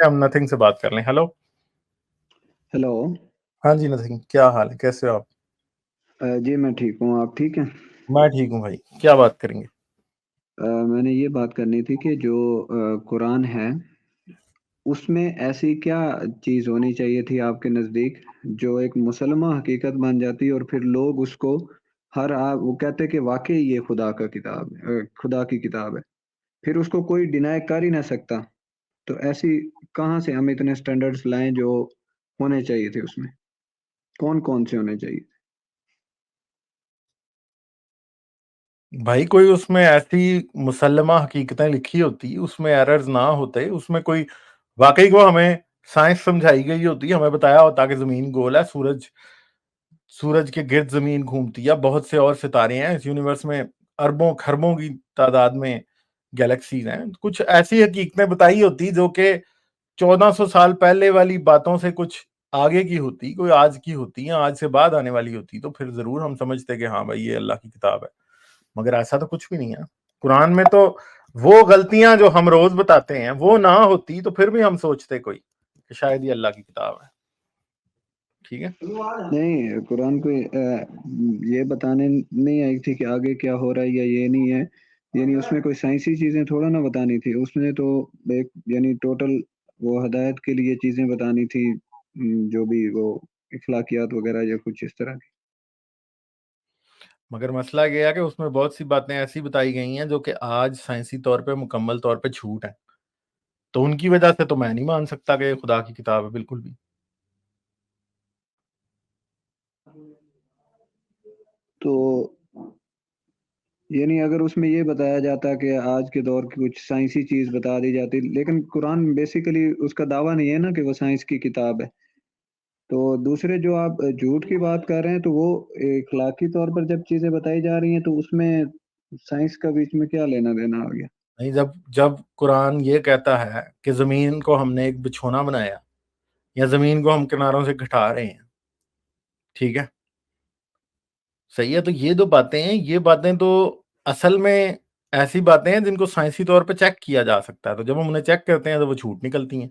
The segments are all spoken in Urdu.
ہم نتھنگ سے بات کر لیں. ہیلو. ہیلو. ہاں جی نتھنگ، کیا حال ہے، کیسے ہو آپ؟ جی میں ٹھیک ہوں، آپ ٹھیک ہیں؟ میں ٹھیک ہوں بھائی. کیا بات کریں گے؟ میں نے یہ بات کرنی تھی کہ جو قرآن ہے اس میں ایسی کیا چیز ہونی چاہیے تھی آپ کے نزدیک جو ایک مسلمہ حقیقت بن جاتی اور پھر لوگ اس کو وہ کہتے کہ واقعی یہ خدا کا کتاب ہے، خدا کی کتاب ہے، پھر اس کو کوئی ڈینائی کر ہی نہ سکتا. تو ایسی کہاں سے ہم اتنے سٹینڈرڈز لائیں جو ہونے چاہیے تھے، اس میں کون کون سے ہونے چاہیے؟ بھائی کوئی اس میں ایسی مسلمہ حقیقتیں لکھی ہوتی، اس میں ایررز نہ ہوتے، اس میں کوئی واقعی کو ہمیں سائنس سمجھائی گئی ہوتی، ہمیں بتایا ہوتا کہ زمین گول ہے، سورج کے گرد زمین گھومتی ہے، بہت سے اور ستارے ہیں اس یونیورس میں، اربوں خربوں کی تعداد میں گیلیکسیز ہیں. کچھ ایسی حقیقتیں بتائی ہوتی جو کہ 1400 سال پہلے والی باتوں سے کچھ آگے کی ہوتی، کوئی آج کی ہوتی یا آج سے بعد آنے والی ہوتی، تو پھر ضرور ہم سمجھتے کہ ہاں بھائی یہ اللہ کی کتاب ہے. مگر ایسا تو کچھ بھی نہیں ہے قرآن میں. تو وہ غلطیاں جو ہم روز بتاتے ہیں وہ نہ ہوتی تو پھر بھی ہم سوچتے کوئی کہ شاید یہ اللہ کی کتاب ہے. ٹھیک ہے، نہیں، قرآن کو یہ بتانے نہیں آئی تھی کہ آگے کیا ہو رہا ہے یا یہ نہیں ہے، یعنی اس میں کوئی سائنسی چیزیں تھوڑا نہ بتانی تھی، اس میں تو ایک یعنی ٹوٹل وہ ہدایت کے لیے چیزیں بتانی تھی، جو بھی وہ اخلاقیات وغیرہ یا کچھ اس طرح کی. مگر مسئلہ یہ ہے کہ اس میں بہت سی باتیں ایسی بتائی گئی ہیں جو کہ آج سائنسی طور پہ مکمل طور پہ جھوٹ ہیں، تو ان کی وجہ سے تو میں نہیں مان سکتا کہ یہ خدا کی کتاب ہے بالکل بھی. تو یعنی اگر اس میں یہ بتایا جاتا کہ آج کے دور کی کچھ سائنسی چیز بتا دی جاتی، لیکن قرآن بیسیکلی اس کا دعویٰ نہیں ہے نا کہ وہ سائنس کی کتاب ہے. تو دوسرے جو آپ جھوٹ کی بات کر رہے ہیں تو وہ اخلاقی طور پر جب چیزیں بتائی جا رہی ہیں تو اس میں سائنس کا بیچ میں کیا لینا دینا آ گیا؟ نہیں، جب قرآن یہ کہتا ہے کہ زمین کو ہم نے ایک بچھونا بنایا یا زمین کو ہم کناروں سے گھٹا رہے ہیں، ٹھیک ہے، صحیح ہے، تو یہ دو باتیں ہیں، یہ باتیں تو اصل میں ایسی باتیں ہیں جن کو سائنسی طور پہ چیک کیا جا سکتا ہے، تو جب ہم انہیں چیک کرتے ہیں تو وہ جھوٹ نکلتی ہیں.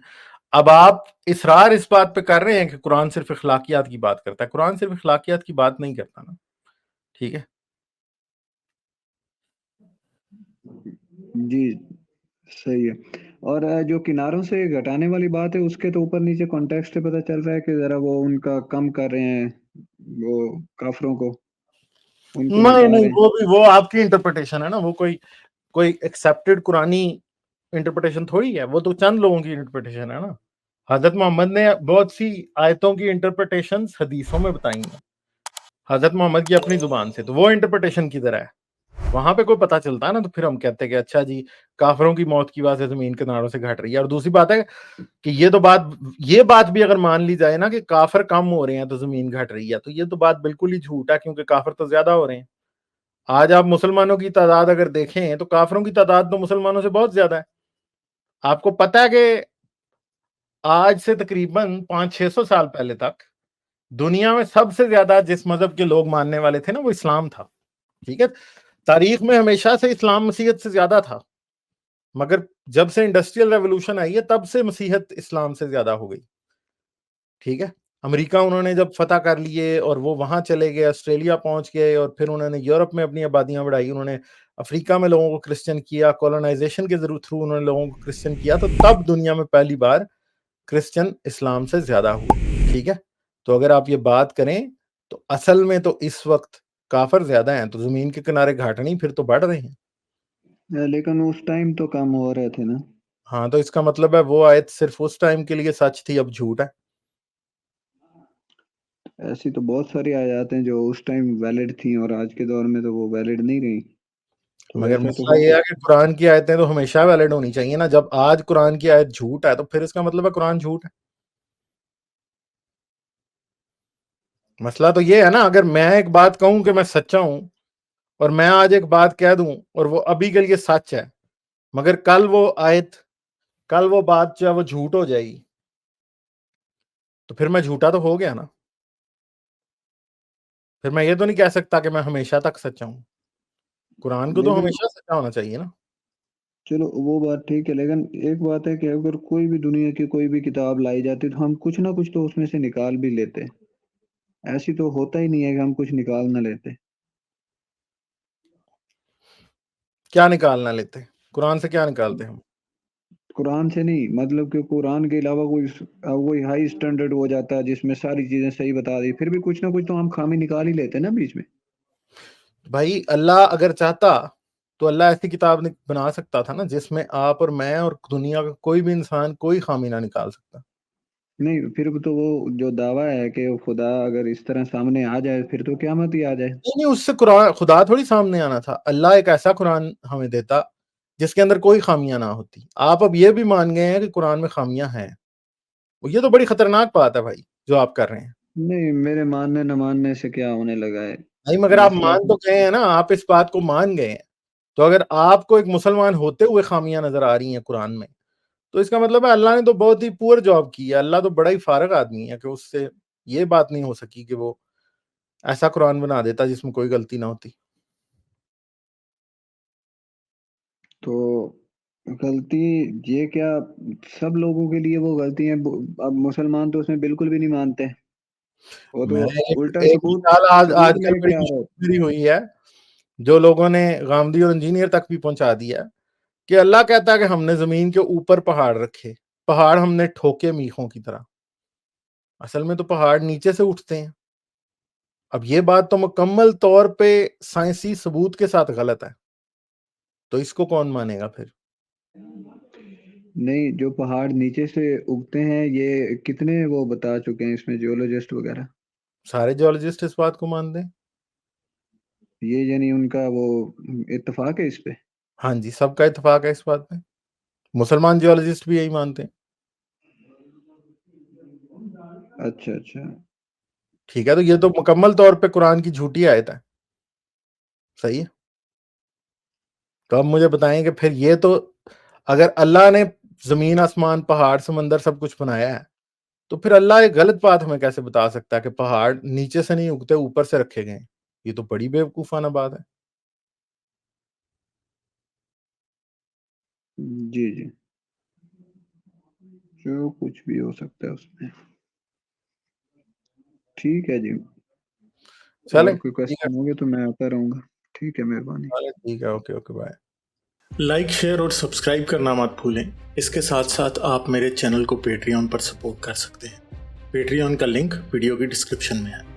اب آپ اصرار اس بات پہ کر رہے ہیں کہ قرآن صرف اخلاقیات کی بات کرتا ہے. قرآن صرف اخلاقیات کی بات نہیں کرتا نا، ٹھیک ہے. جی صحیح ہے. اور جو کناروں سے گھٹانے والی بات ہے اس کے تو اوپر نیچے کانٹیکسٹ پتہ چل رہا ہے کہ ذرا وہ ان کا کم کر رہے ہیں، وہ کافروں کو ان کو نہیں مٹا رہے ہیں. وہ آپ کی انٹرپریٹیشن ہے نا، وہ کوئی ایکسیپٹڈ قرآنی انٹرپریٹیشن تھوڑی ہے، وہ تو چند لوگوں کی انٹرپریٹیشن ہے نا. حضرت محمد نے بہت سی آیتوں کی انٹرپریٹیشن حدیثوں میں بتائی ہیں حضرت محمد کی اپنی زبان سے، تو وہ انٹرپریٹیشن کی طرح ہے، وہاں پہ کوئی پتہ چلتا ہے نا، تو پھر ہم کہتے ہیں کہ اچھا جی کافروں کی موت کی وجہ سے زمین کناروں سے گھٹ رہی ہے. اور دوسری بات ہے کہ یہ بات بھی اگر مان لی جائے نا کہ کافر کم ہو رہے ہیں تو زمین گھٹ رہی ہے، تو یہ تو بات بالکل ہی جھوٹ ہے، کیونکہ کافر تو زیادہ ہو رہے ہیں. آج آپ مسلمانوں کی تعداد اگر دیکھیں تو کافروں کی تعداد تو مسلمانوں سے بہت زیادہ ہے. آپ کو پتہ ہے کہ آج سے تقریباً 500-600 سال پہلے تک دنیا میں سب سے زیادہ جس مذہب کے لوگ ماننے والے تھے نا وہ اسلام تھا، ٹھیک ہے. تاریخ میں ہمیشہ سے اسلام مسیحیت سے زیادہ تھا، مگر جب سے انڈسٹریل ریولوشن آئی ہے تب سے مسیحیت اسلام سے زیادہ ہو گئی، ٹھیک ہے. امریکہ انہوں نے جب فتح کر لیے اور وہ وہاں چلے گئے، آسٹریلیا پہنچ گئے، اور پھر انہوں نے یورپ میں اپنی آبادیاں بڑھائی، انہوں نے افریقہ میں لوگوں کو کرسچن کیا، کولونائزیشن کے تھرو انہوں نے لوگوں کو کرسچن کیا، تو تب دنیا میں پہلی بار کرسچن اسلام سے زیادہ ہوئے، ٹھیک ہے. تو اگر آپ یہ بات کریں تو اصل میں تو اس وقت کافر زیادہ ہیں، تو زمین کے کنارے گھاٹ نہیں، پھر تو بڑھ رہے ہیں. لیکن اس ٹائم تو کم ہو رہے تھے نا. ہاں، تو اس کا مطلب ہے وہ آیت صرف اس ٹائم کے لیے سچ تھی، اب جھوٹ ہے. ایسی تو بہت ساری آیات ہیں جو اس ٹائم ویلڈ تھیں اور آج کے دور میں تو وہ ویلڈ نہیں رہی. مگر مسئلہ یہ ہے کہ قرآن کی آیتیں تو ہمیشہ ویلڈ ہونی چاہیے نا. جب آج قرآن کی آیت جھوٹ ہے تو پھر اس کا مطلب ہے قرآن جھوٹ ہے. مسئلہ تو یہ ہے نا، اگر میں ایک بات کہوں کہ میں سچا ہوں اور میں آج ایک بات کہہ دوں اور وہ ابھی کے لیے سچ ہے، مگر کل وہ بات جو ہے وہ جھوٹ ہو جائے گی، تو پھر میں جھوٹا تو ہو گیا نا. پھر میں یہ تو نہیں کہہ سکتا کہ میں ہمیشہ تک سچا ہوں. قرآن کو تو ہمیشہ سچا ہونا چاہیے نا. چلو وہ بات ٹھیک ہے، لیکن ایک بات ہے کہ اگر کوئی بھی دنیا کی کوئی بھی کتاب لائی جاتی تو ہم کچھ نہ کچھ تو اس میں سے نکال بھی لیتے، ایسی تو ہوتا ہی نہیں ہے کہ ہم کچھ نکال نہ لیتے۔ کیا نکالنا لیتے؟ قرآن سے کیا نکالتے ہم؟ قرآن سے نہیں، مطلب کہ قرآن کے علاوہ کوئی ہائی اسٹینڈرڈ ہو جاتا ہے جس میں ساری چیزیں صحیح بتا دی، پھر بھی کچھ نہ کچھ تو ہم خامی نکال ہی لیتے نا بیچ میں۔ بھائی اللہ اگر چاہتا تو اللہ ایسی کتاب بنا سکتا تھا نا جس میں آپ اور میں اور دنیا کا کوئی بھی انسان کوئی خامی نہ نکال سکتا۔ نہیں، پھر تو وہ جو دعویٰ ہے کہ خدا اگر اس طرح سامنے آ جائے پھر تو قیامت ہی آ جائے۔ نہیں، اس سے قرآن خدا تھوڑی سامنے آنا تھا، اللہ ایک ایسا قرآن ہمیں دیتا جس کے اندر کوئی خامیاں نہ ہوتی۔ آپ اب یہ بھی مان گئے ہیں کہ قرآن میں خامیاں ہیں، یہ تو بڑی خطرناک بات ہے بھائی جو آپ کر رہے ہیں۔ نہیں، میرے ماننے نہ ماننے سے کیا ہونے لگا ہے، نہیں، مگر آپ مسئلہ مان تو گئے ہیں نا، آپ اس بات کو مان گئے ہیں، تو اگر آپ کو ایک مسلمان ہوتے ہوئے خامیاں نظر آ رہی ہیں قرآن میں تو اس کا مطلب ہے اللہ نے تو بہت ہی پور جاب کی ہے، اللہ تو بڑا ہی فارغ آدمی ہے کہ اس سے یہ بات نہیں ہو سکی کہ وہ ایسا قرآن بنا دیتا جس میں کوئی غلطی نہ ہوتی۔ تو غلطی یہ کیا سب لوگوں کے لیے وہ غلطی ہیں؟ اب مسلمان تو اس میں بالکل بھی نہیں مانتے، وہ تو میں الٹا ایک مثال آج ثبوت کل لے بڑی کے آ رہے مشہور میری ہوئی ہے جو لوگوں نے غامدی اور انجینئر تک بھی پہنچا دیا کہ اللہ کہتا ہے کہ ہم نے زمین کے اوپر پہاڑ رکھے، پہاڑ ہم نے ٹھوکے میخوں کی طرح، اصل میں تو پہاڑ نیچے سے اٹھتے ہیں۔ اب یہ بات تو مکمل طور پہ سائنسی ثبوت کے ساتھ غلط ہے، تو اس کو کون مانے گا پھر؟ نہیں، جو پہاڑ نیچے سے اگتے ہیں یہ کتنے وہ بتا چکے ہیں اس میں جیولوجسٹ وغیرہ، سارے جیولوجسٹ اس بات کو مانتے ہیں۔ یہ یعنی ان کا وہ اتفاق ہے اس پہ؟ ہاں جی، سب کا اتفاق ہے اس بات پہ، مسلمان جیولوجسٹ بھی یہی مانتے ہیں۔ اچھا اچھا، ٹھیک ہے، تو یہ تو مکمل طور پہ قرآن کی جھوٹی آیت ہے، صحیح ہے؟ تو اب مجھے بتائیں کہ پھر یہ تو اگر اللہ نے زمین آسمان پہاڑ سمندر سب کچھ بنایا ہے تو پھر اللہ ایک غلط بات ہمیں کیسے بتا سکتا ہے کہ پہاڑ نیچے سے نہیں اگتے اوپر سے رکھے گئے؟ یہ تو بڑی بیوقوفانہ بات ہے۔ جی جی، جو کچھ بھی ہو سکتا ہے اس میں۔ ٹھیک ہے جی، چلیں اور کوئی ٹھیک ہے، کوشچن ہوگے تو میں آتا رہوں گا۔ ٹھیک ہے، مہربانی۔ ٹھیک ہے، okay okay, bye. Like, share اور سبسکرائب کرنا مت بھولیں۔ اس کے ساتھ ساتھ آپ میرے چینل کو پیٹریون پر سپورٹ کر سکتے ہیں۔ پیٹریون کا لنک ویڈیو کی ڈسکرپشن میں ہے۔